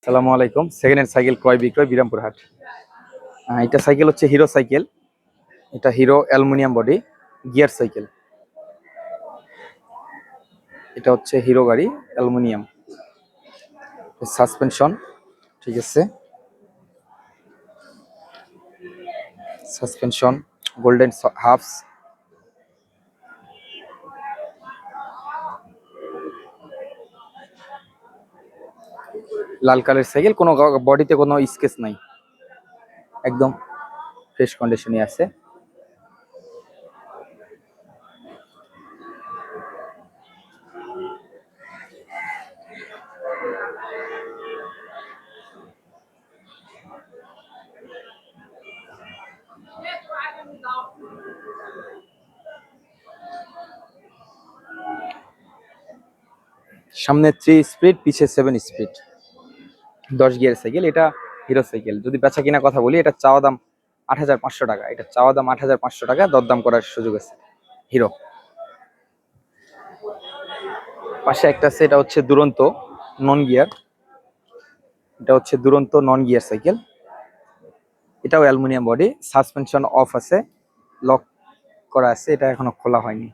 আসসালামু আলাইকুম। Second hand cycle ক্রয় বিক্রয় বিরামপুর হাট। এটা সাইকেল হচ্ছে হিরো সাইকেল। এটা Hero aluminium body gear cycle. এটা হচ্ছে হিরো গাড়ি অ্যালুমিনিয়াম সাসপেনশন, ঠিক আছে। সাসপেনশন গোল্ডেন হাফস। লাল কালার সাইকেল, কোনো বডিতে কোনো স্কেচ নাই, একদম ফ্রেশ কন্ডিশনে আছে। সামনে 3 স্পিড, পিছে 7 স্পিড, 10 গিয়ার সাইকেল। এটা হিরো সাইকেল। যদি বেচা কিনা কথা বলি, এটা চাওয়া দাম ৮৫০০ টাকা। এটা চাওয়া দাম ৮৫০০ টাকা, দরদাম করার সুযোগ আছে। হিরো পাশে একটা আছে, এটা হচ্ছে দুরন্ত নন গিয়ার। এটা হচ্ছে দুরন্ত নন গিয়ার সাইকেল। এটাও অ্যালুমিনিয়াম বডি, সাসপেনশন অফ আছে, লক করা আছে, এটা এখনো খোলা হয়নি।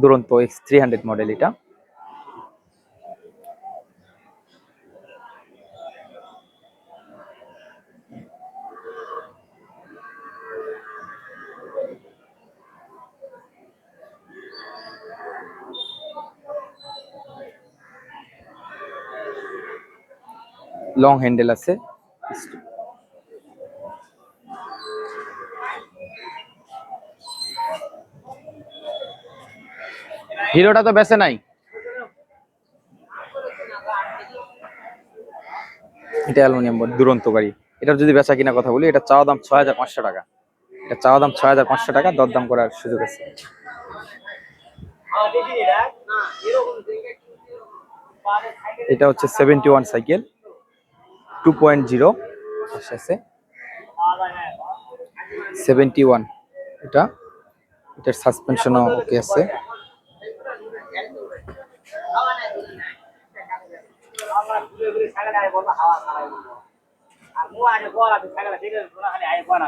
দুরন্ত X300 মডেল। এটা লং হ্যান্ডেল আছে। হিরোটা তো বেচে নাই। এটা অ্যালুমিনিয়াম বডি দুরন্ত গাড়ি। এটার যদি বেচা কিনা কথা বলি, এটা চাওয়া দাম ৬৫০০ টাকা। এটা চাওয়া দাম ৬৫০০ টাকা, দরদাম করার সুযোগ আছে। এটা হচ্ছে 71 সাইকেল 2.0 আছে 71। এটা এটার সাসপেনশনও ওকে আছে।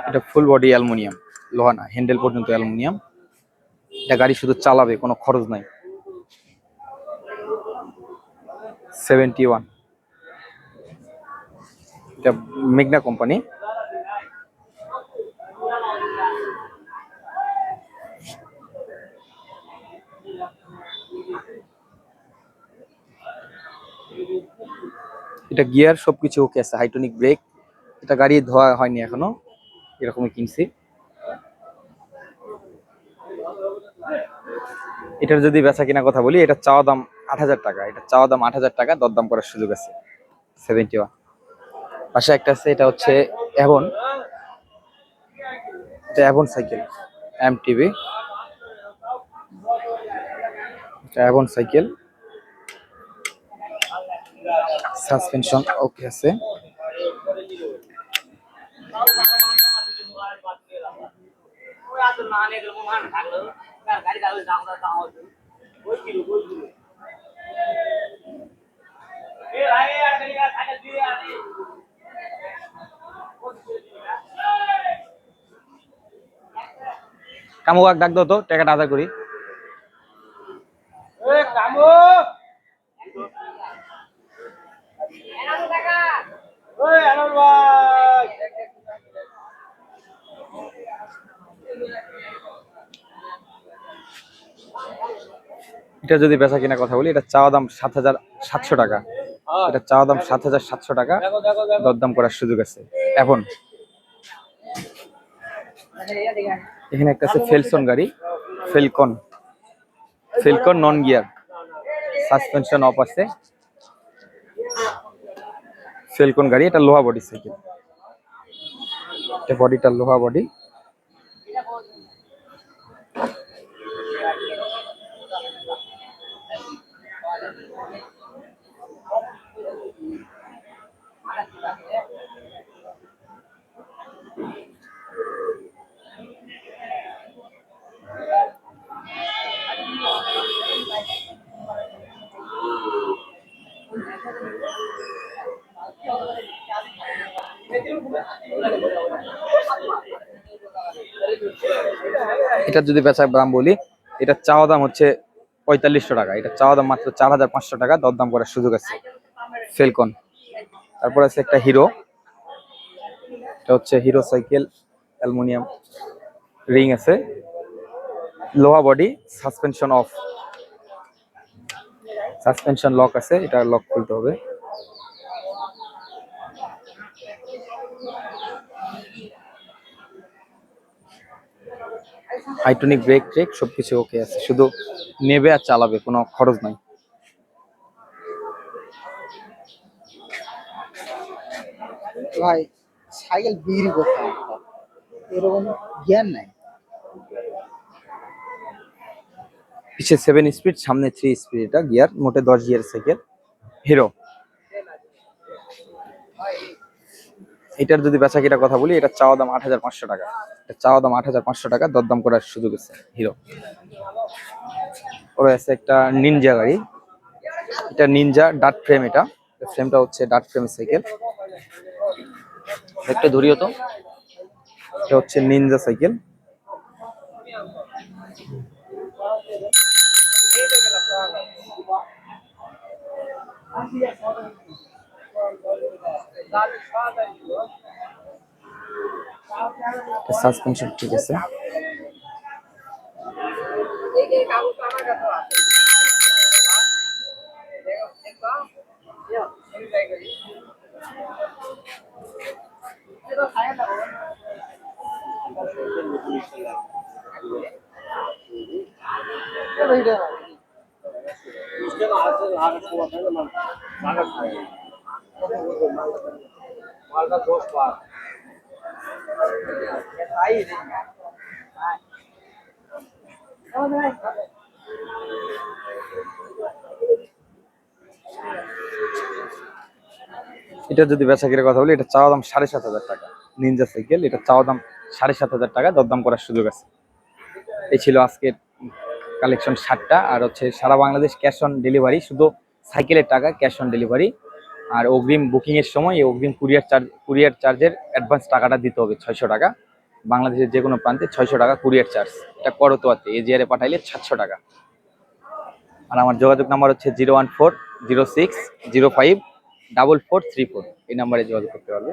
এটা ফুল বডি অ্যালুমিনিয়াম, লোহা না, হ্যান্ডেল পর্যন্ত অ্যালুমিনিয়াম। এটা গাড়ি শুধু চালাবে, কোনো খরচ নাই। 71। এটা মেঘনা কোম্পানি। এটা গিয়ার সবকিছু ওকে আছে, হাইড্রোলিক ব্রেক। এটা গাড়ি ধোয়া হয়নি এখনো, এরকমই কিনছি। এটার যদি বেচা কিনা কথা বলি, এটা চাওয়া দাম ৮০০০ টাকা। এটা চাওয়া দাম ৮০০০ টাকা, দরদাম করার সুযোগ আছে। 71। পাশে একটা আছে, এটা হচ্ছে অ্যাভন। এটা অ্যাভন সাইকেল MTV। এটা অ্যাভন সাইকেল, সাসপেনশন ওকে আছে। কামুক ডাক দাও তো, টাকাটা আদায় করি। এটা যদি বেচা কিনা কথা বলি, এটা চাওয়া দাম ৭৭০০ টাকা। এটা চাওয়া দাম ৭৭০০ টাকা, দরদাম করার সুযোগ আছে। এখন এখানে একটা আছে ফেলসন গাড়ি, falcon. Falcon non gear, suspension of আছে। ফেলকন গাড়ি, এটা লোহা বডি সাইকেল। এটা বডিটা লোহা বডি। এটা যদি বেচার দাম বলি, এটা চাওয়া দাম হচ্ছে 4500 টাকা, এটা চাওয়া দাম মাত্র 4500 টাকা, দরদাম করার সুযোগ আছে। ফেলকন। তারপর আছে একটা হিরো, এটা হচ্ছে হিরো সাইকেল, অ্যালুমিনিয়াম রিং আছে, লোহা body, suspension of, suspension lock আছে, এটা লক খুলতে হবে। হাইটনিক ব্রেক ট্রেক সবকিছু ওকে আছে, শুধু নেবে আর চালাবে, কোনো খরচ নাই। ভাই সাইকেল বিক্রি করতে একটা এরকম জ্ঞান নাই। পিছে 7 স্পিড, সামনে 3 স্পিড, এটা গিয়ার, মোটে 10 গিয়ার সাইকেল হিরো। এটার যদি বেচা কিনা কথা বলি, এটা চাওয়া দাম 8500 টাকা, এটা চাওয়া দাম 8500 টাকা, দরদাম করার সুযোগ আছে হিরো। ওর আছে একটা নিনজা গাড়ি, এটা নিনজা ডাট ফ্রেম, এটা ফ্রেমটা হচ্ছে ডাট ফ্রেম সাইকেল, একটা ধরিও তো, এটা হচ্ছে নিনজা সাইকেল। সাসপেনশন ঠিক আছে। এটা যদি বেচা কিনার কথা বলি, এটা চাওয়া দাম 7500 টাকা, নিনজা সাইকেল, এটা চাওয়া দাম 7500 টাকা, দরদাম করার সুযোগ আছে। এই ছিল আজকের কালেকশন 7টা, আর হচ্ছে সারা বাংলাদেশ ক্যাশ অন ডেলিভারি, শুধু সাইকেলের টাকা ক্যাশ অন ডেলিভারি, আর অগ্রিম বুকিং এর সময় এই অগ্রিম কুরিয়ার চার্জের অ্যাডভান্স টাকাটা দিতে হবে 600 টাকা, বাংলাদেশের যে কোনো প্রান্তে 600 টাকা কুরিয়ার চার্জ, এটা করতোয়াতে এজিআরে পাঠাইলে 700 টাকা। আর আমার যোগাযোগ নাম্বার হচ্ছে 01406054434, এই নাম্বারে যোগাযোগ করতে পারবে।